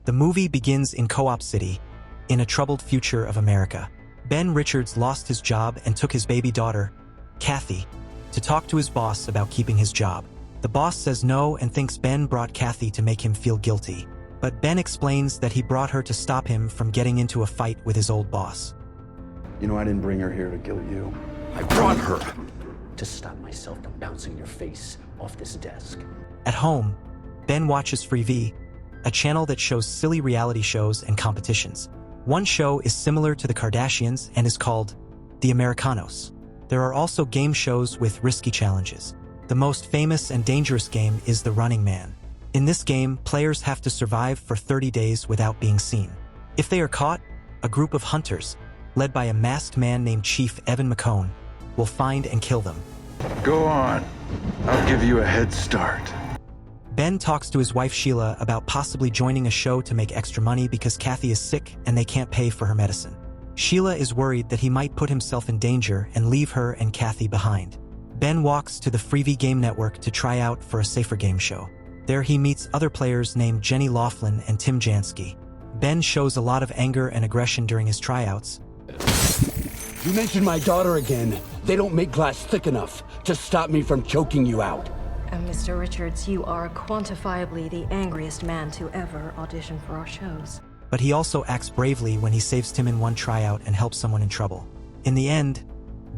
The movie begins in Co-op City, in a troubled future of America. Ben Richards lost his job and took his baby daughter, Kathy, to talk to his boss about keeping his job. The boss says no and thinks Ben brought Kathy to make him feel guilty. But Ben explains that he brought her to stop him from getting into a fight with his old boss. You know, I didn't bring her here to kill you. I brought her to stop myself from bouncing your face off this desk. At home, Ben watches Freevee, a channel that shows silly reality shows and competitions. One show is similar to the Kardashians and is called The Americanos. There are also game shows with risky challenges. The most famous and dangerous game is The Running Man. In this game, players have to survive for 30 days without being seen. If they are caught, a group of hunters, led by a masked man named Chief Evan McCone, will find and kill them. Go on. I'll give you a head start. Ben talks to his wife Sheila about possibly joining a show to make extra money because Kathy is sick and they can't pay for her medicine. Sheila is worried that he might put himself in danger and leave her and Kathy behind. Ben walks to the Freevee Game Network to try out for a safer game show. There he meets other players named Jenny Laughlin and Tim Jansky. Ben shows a lot of anger and aggression during his tryouts. You mentioned my daughter again. They don't make glass thick enough to stop me from choking you out. And Mr. Richards, you are quantifiably the angriest man to ever audition for our shows. But he also acts bravely when he saves Tim in one tryout and helps someone in trouble. In the end,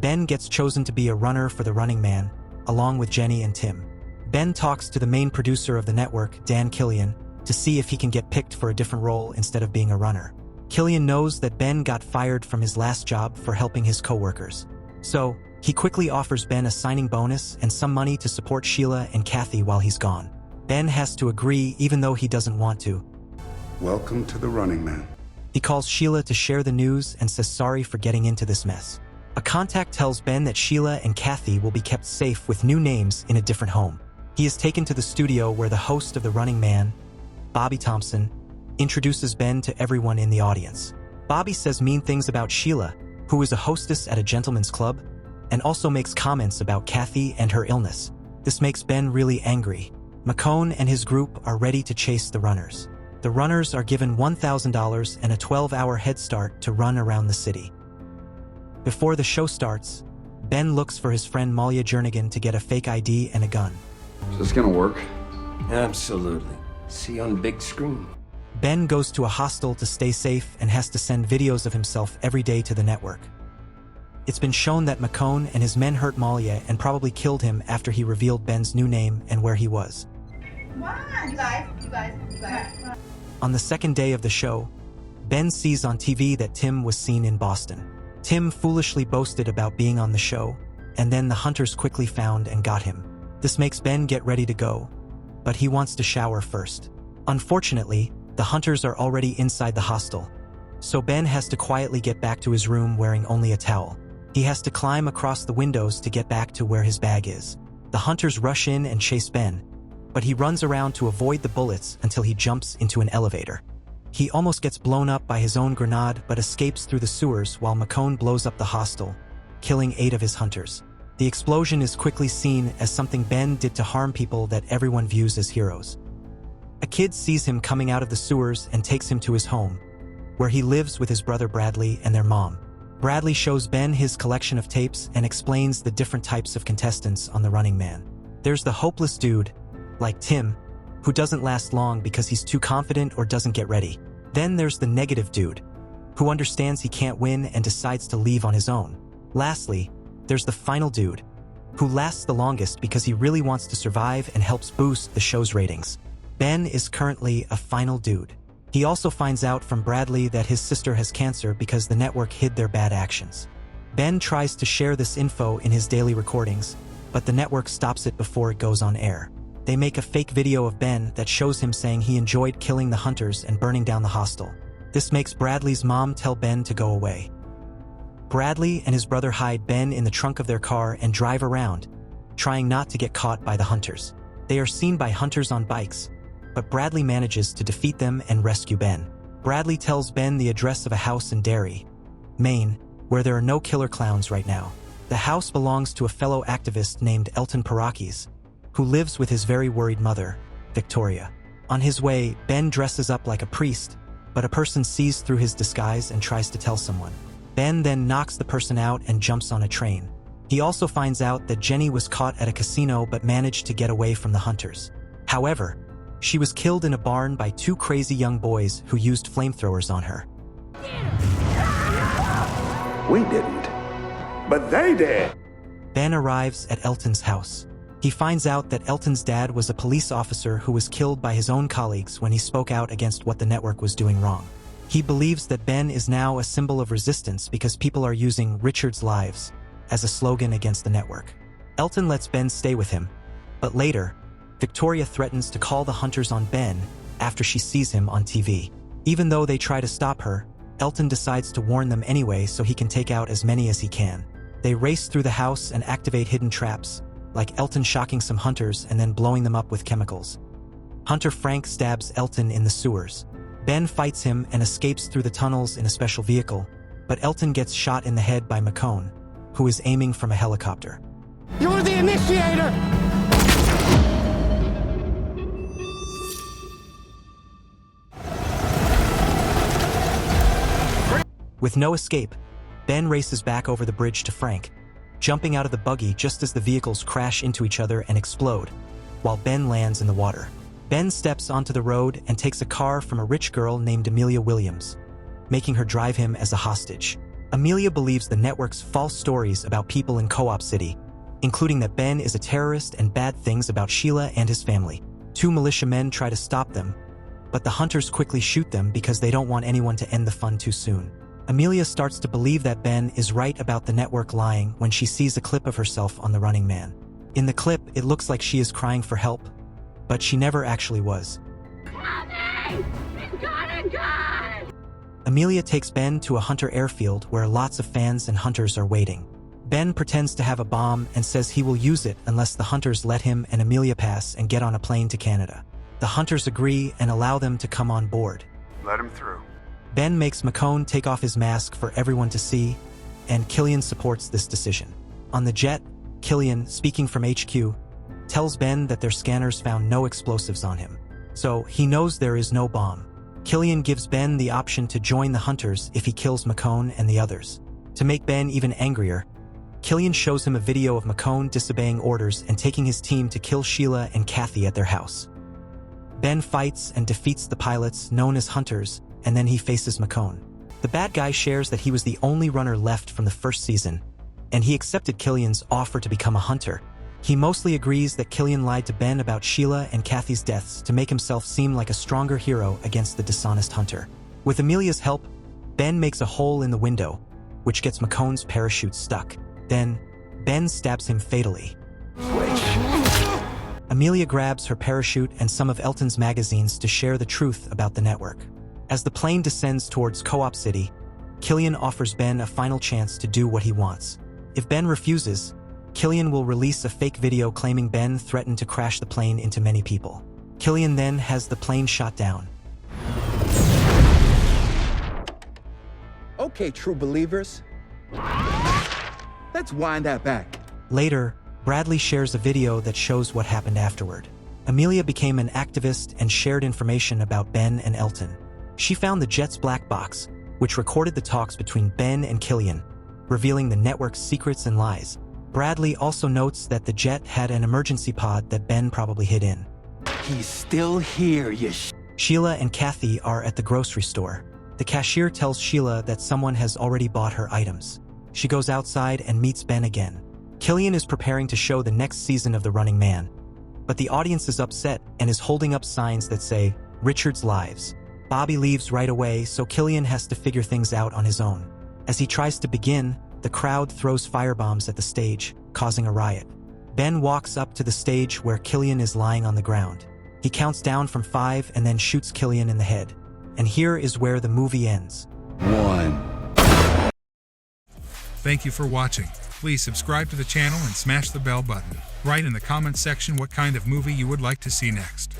Ben gets chosen to be a runner for The Running Man, along with Jenny and Tim. Ben talks to the main producer of the network, Dan Killian, to see if he can get picked for a different role instead of being a runner. Killian knows that Ben got fired from his last job for helping his co-workers. So, he quickly offers Ben a signing bonus and some money to support Sheila and Kathy while he's gone. Ben has to agree even though he doesn't want to. Welcome to The Running Man. He calls Sheila to share the news and says sorry for getting into this mess. A contact tells Ben that Sheila and Kathy will be kept safe with new names in a different home. He is taken to the studio where the host of The Running Man, Bobby Thompson, introduces Ben to everyone in the audience. Bobby says mean things about Sheila, who is a hostess at a gentleman's club, and also makes comments about Kathy and her illness. This makes Ben really angry. McCone and his group are ready to chase the runners. The runners are given $1,000 and a 12-hour head start to run around the city. Before the show starts, Ben looks for his friend Malia Jernigan to get a fake ID and a gun. Is this gonna work? Absolutely. See on big screen. Ben goes to a hostel to stay safe and has to send videos of himself every day to the network. It's been shown that McCone and his men hurt Malia and probably killed him after he revealed Ben's new name and where he was. Come on, you guys. On the second day of the show, Ben sees on TV that Tim was seen in Boston. Tim foolishly boasted about being on the show, and then the hunters quickly found and got him. This makes Ben get ready to go, but he wants to shower first. Unfortunately, the hunters are already inside the hostel, so Ben has to quietly get back to his room wearing only a towel. He has to climb across the windows to get back to where his bag is. The hunters rush in and chase Ben, but he runs around to avoid the bullets until he jumps into an elevator. He almost gets blown up by his own grenade but escapes through the sewers while McCone blows up the hostel, killing 8 of his hunters. The explosion is quickly seen as something Ben did to harm people that everyone views as heroes. A kid sees him coming out of the sewers and takes him to his home, where he lives with his brother Bradley and their mom. Bradley shows Ben his collection of tapes and explains the different types of contestants on The Running Man. There's the hopeless dude, like Tim, who doesn't last long because he's too confident or doesn't get ready. Then there's the negative dude, who understands he can't win and decides to leave on his own. Lastly, there's the final dude, who lasts the longest because he really wants to survive and helps boost the show's ratings. Ben is currently a final dude. He also finds out from Bradley that his sister has cancer because the network hid their bad actions. Ben tries to share this info in his daily recordings, but the network stops it before it goes on air. They make a fake video of Ben that shows him saying he enjoyed killing the hunters and burning down the hostel. This makes Bradley's mom tell Ben to go away. Bradley and his brother hide Ben in the trunk of their car and drive around, trying not to get caught by the hunters. They are seen by hunters on bikes, but Bradley manages to defeat them and rescue Ben. Bradley tells Ben the address of a house in Derry, Maine, where there are no killer clowns right now. The house belongs to a fellow activist named Elton Parakis, who lives with his very worried mother, Victoria. On his way, Ben dresses up like a priest, but a person sees through his disguise and tries to tell someone. Ben then knocks the person out and jumps on a train. He also finds out that Jenny was caught at a casino but managed to get away from the hunters. However, she was killed in a barn by two crazy young boys who used flamethrowers on her. We didn't, but they did. Ben arrives at Elton's house. He finds out that Elton's dad was a police officer who was killed by his own colleagues when he spoke out against what the network was doing wrong. He believes that Ben is now a symbol of resistance because people are using Richard's lives as a slogan against the network. Elton lets Ben stay with him, but later, Victoria threatens to call the hunters on Ben after she sees him on TV. Even though they try to stop her, Elton decides to warn them anyway so he can take out as many as he can. They race through the house and activate hidden traps, like Elton shocking some hunters and then blowing them up with chemicals. Hunter Frank stabs Elton in the sewers. Ben fights him and escapes through the tunnels in a special vehicle, but Elton gets shot in the head by McCone, who is aiming from a helicopter. You're the initiator! With no escape, Ben races back over the bridge to Frank, jumping out of the buggy just as the vehicles crash into each other and explode, while Ben lands in the water. Ben steps onto the road and takes a car from a rich girl named Amelia Williams, making her drive him as a hostage. Amelia believes the network's false stories about people in Co-op City, including that Ben is a terrorist and bad things about Sheila and his family. Two militiamen try to stop them, but the hunters quickly shoot them because they don't want anyone to end the fun too soon. Amelia starts to believe that Ben is right about the network lying when she sees a clip of herself on the Running Man. In the clip, it looks like she is crying for help, but she never actually was. Mommy! He's got a gun! Amelia takes Ben to a hunter airfield where lots of fans and hunters are waiting. Ben pretends to have a bomb and says he will use it unless the hunters let him and Amelia pass and get on a plane to Canada. The hunters agree and allow them to come on board. Let him through. Ben makes McCone take off his mask for everyone to see, and Killian supports this decision. On the jet, Killian, speaking from HQ, tells Ben that their scanners found no explosives on him, so he knows there is no bomb. Killian gives Ben the option to join the hunters if he kills McCone and the others. To make Ben even angrier, Killian shows him a video of McCone disobeying orders and taking his team to kill Sheila and Kathy at their house. Ben fights and defeats the pilots, known as hunters, and then he faces McCone. The bad guy shares that he was the only runner left from the first season, and he accepted Killian's offer to become a hunter. He mostly agrees that Killian lied to Ben about Sheila and Kathy's deaths to make himself seem like a stronger hero against the dishonest hunter. With Amelia's help, Ben makes a hole in the window, which gets McCone's parachute stuck. Then, Ben stabs him fatally. Amelia grabs her parachute and some of Elton's magazines to share the truth about the network. As the plane descends towards Co-op City, Killian offers Ben a final chance to do what he wants. If Ben refuses, Killian will release a fake video claiming Ben threatened to crash the plane into many people. Killian then has the plane shot down. Okay, true believers. Let's wind that back. Later, Bradley shares a video that shows what happened afterward. Amelia became an activist and shared information about Ben and Elton. She found the jet's black box, which recorded the talks between Ben and Killian, revealing the network's secrets and lies. Bradley also notes that the jet had an emergency pod that Ben probably hid in. He's still here, Sheila and Kathy are at the grocery store. The cashier tells Sheila that someone has already bought her items. She goes outside and meets Ben again. Killian is preparing to show the next season of The Running Man, but the audience is upset and is holding up signs that say, Richard's lives. Bobby leaves right away, so Killian has to figure things out on his own. As he tries to begin, the crowd throws firebombs at the stage, causing a riot. Ben walks up to the stage where Killian is lying on the ground. He counts down from 5 and then shoots Killian in the head. And here is where the movie ends. 1. Thank you for watching. Please subscribe to the channel and smash the bell button. Write in the comments section what kind of movie you would like to see next.